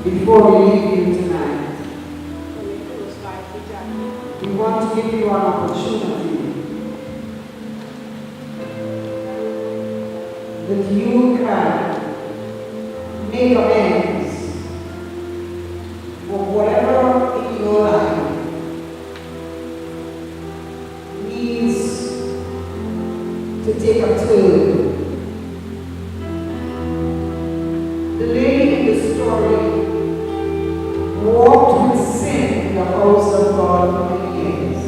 before we leave you tonight, we want to give you an opportunity that you can make amends for whatever in your life needs to take a turn. The lady in the story walked with sin in the house of God for many years.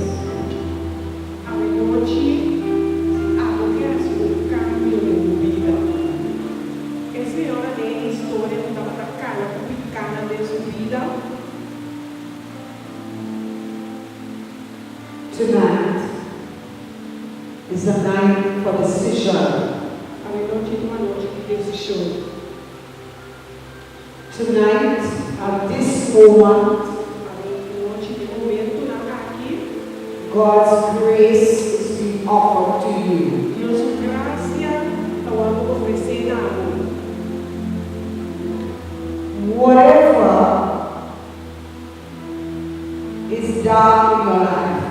Tonight is a night for decision. Tonight, at this moment, God's grace is being offered to you. Whatever is dark in your life,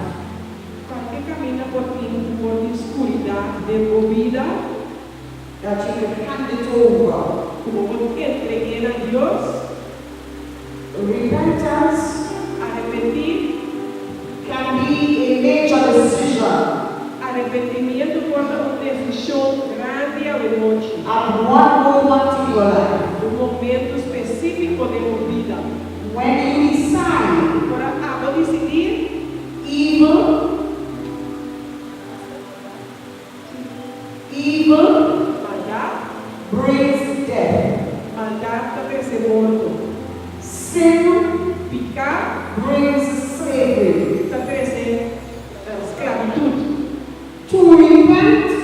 that you can hand it over. Repentance can be a major decision. Arrepentimiento forma uma decisão grande ao emoji. At one moment in your life, Momento específico de uma vida. when you decide Ao decidir, evil maldade, brings death. maldade também ser morto. Sin Picar brings slavery. também ser esclavitud. To repent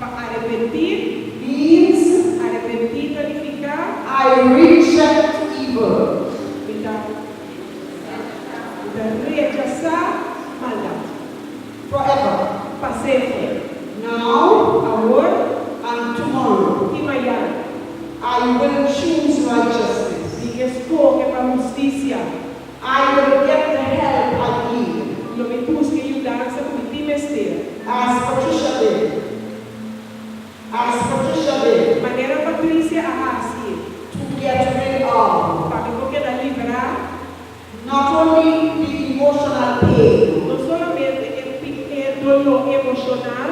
Arrepentir, means arrepentir, significar I reject evil. rechazar maldade. Forever. Para sempre. Now Agora and tomorrow, e amanhã. I will choose righteousness. E escolha para justiça. I will get the help I need. Não me busque ajudança por ti mesmo. As Patricia did. As Patricia did. Maneira Patrícia arrasi. To get rid of Para que possa livrar not only the emotional pain, não somente o dolor emocional,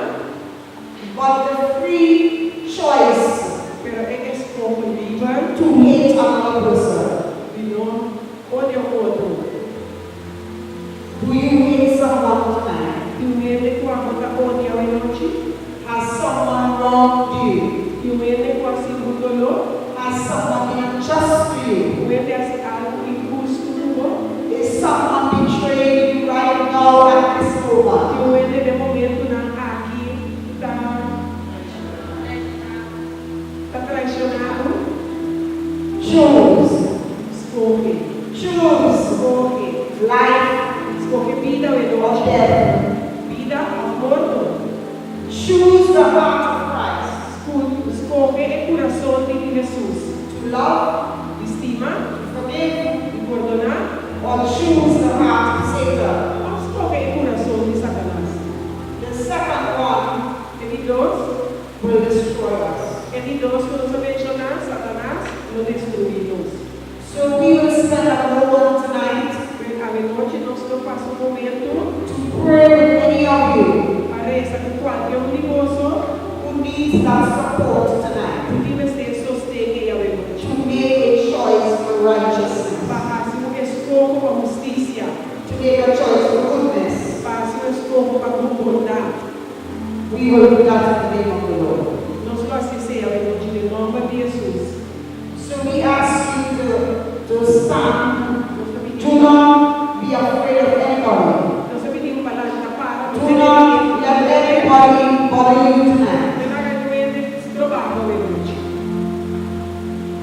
but the free choice pero escolha livre to hate another person. de não odiar o outro. Do you hate someone tonight? E o medo quando está odiando a noite. Has someone wronged you? E o medo quando se o dolor. Has someone been unjust to you? O medo é algo injusto no Is someone betraying you right now at this e moment? o medo de momento na aqui está traicionado. Choose. Escolhe. Choose Escolhe. life Escolhe vida ou or morte. death. Vida ou morto. Choose the heart of Christ. Escolhe o coração de Jesus. To love, Estima, forgive, perdonar, or choose the heart of Satan. ou escolhe o coração de Satanás. The second one E Deus, will destroy us. quando se mencionar Satanás, não destruí-nos. So we will spend a moment tonight A noite nós não passamos um momento to pray with any of you para essa com qualquer de nós who needs that support tonight que deve ser sostenha a noite. to make a choice for righteousness, Para se um escolho para justiça, to make a choice for goodness. para se um escolho para bondade. We will do that in the name of the Lord. Nós vamos fazer a noite em nome de Jesus. So we ask you to stand. Nós também Do not be afraid of anybody. nós pedimos para lá para Do not let anybody bother you tonight.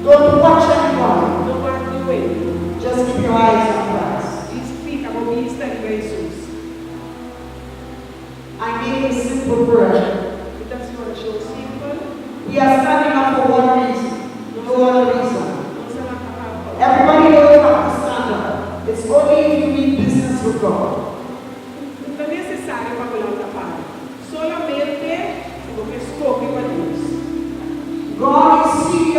Don't watch anybody. Não há doente. Just keep your eyes on Christ. Fica com vista de Jesus. I make a simple prayer. Então, senhora, show simple. We are standing up for one reason, no other reason. Não se lá para Every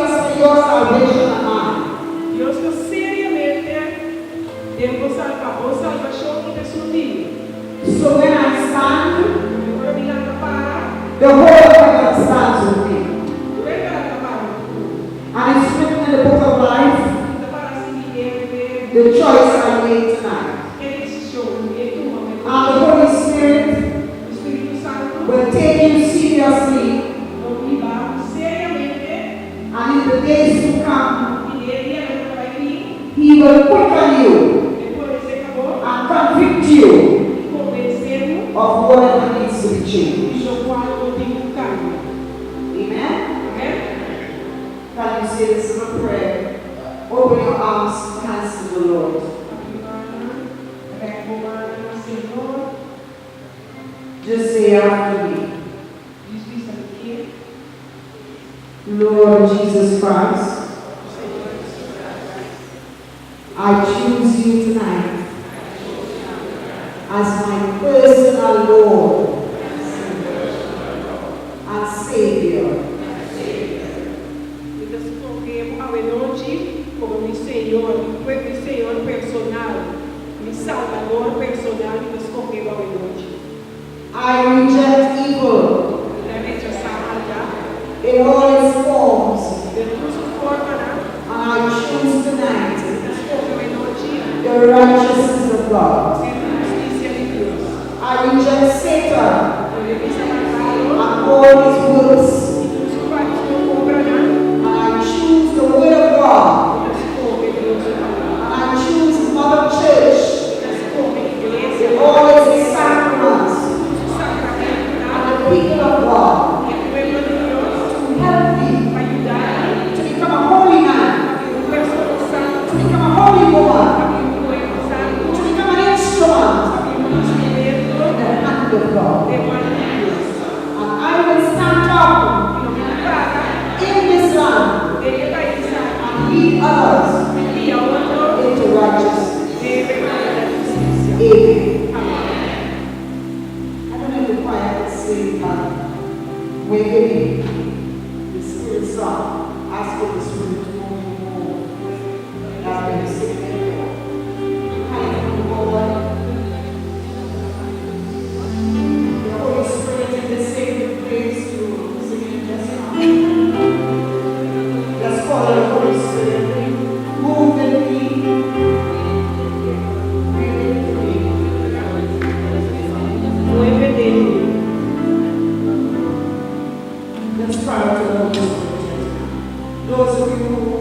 seriously your salvation and mine. Dios que seriamente deu salvação de seu dia. So when I stand, Agora me dá para, the whole of heaven stands with me. venga a para, And it's written in the book of life, para seguir the choice I made tonight. decisão e And toma the Holy Spirit o Espírito Santo will take you seriously. não me dá seriamente And in the days to come, e ele vai vir He will quicken you depois de acabou and convict you e convencer-nos of whatever needs to be changed. do qual eu tenho cambio. Amen? Amém? Can you say this little prayer? Open your arms, hands to the Lord. Senhor, Just say after me. diz isso aqui. Lord Jesus Christ, I choose you tonight as my personal Lord and Savior. Então, se coloquemos ao noite como meu Senhor personal, meu Salvador personal, e nos coloquemos ao noite. I reject evil Realmente, essa maldade, in all its forms, de toda forma, né? and I choose tonight Nos coloquemos à noite, the righteousness of God. sendo justiça de Deus. I reject Satan Eu revisa malvado, and all his works, e tudo vai nos cobrar, né? and I choose the Word of God, Nos coloquemos Deus, and I choose Mother Church nos coloquemos igreja, in all its sacraments, sacramento, and the people of God e o povo de Deus, to help me para ajudar, to become a holy man, o pessoal santo, to become a holy woman, o povo santo, to become an instrument o instrumento in the hand of God. de mão de Deus. And I will stand up E não me para, in this land ele vai usar and lead others e a outro into righteousness. de verdadeira justiça. Amen. Amém. I don't know if the choir can sing, but we're giving the Spirit song. Ask for the Spirit to move you more. That's when you sing it. Kind of come forward. The Holy Spirit in the sacred place to sing it just now. Let's call the Holy Spirit. Move in me. Breathe into me. Mueve dele. Let's cry out to the Holy Spirit. Those of you who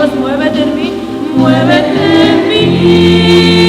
Dios, muévete en mí, muévete en mí.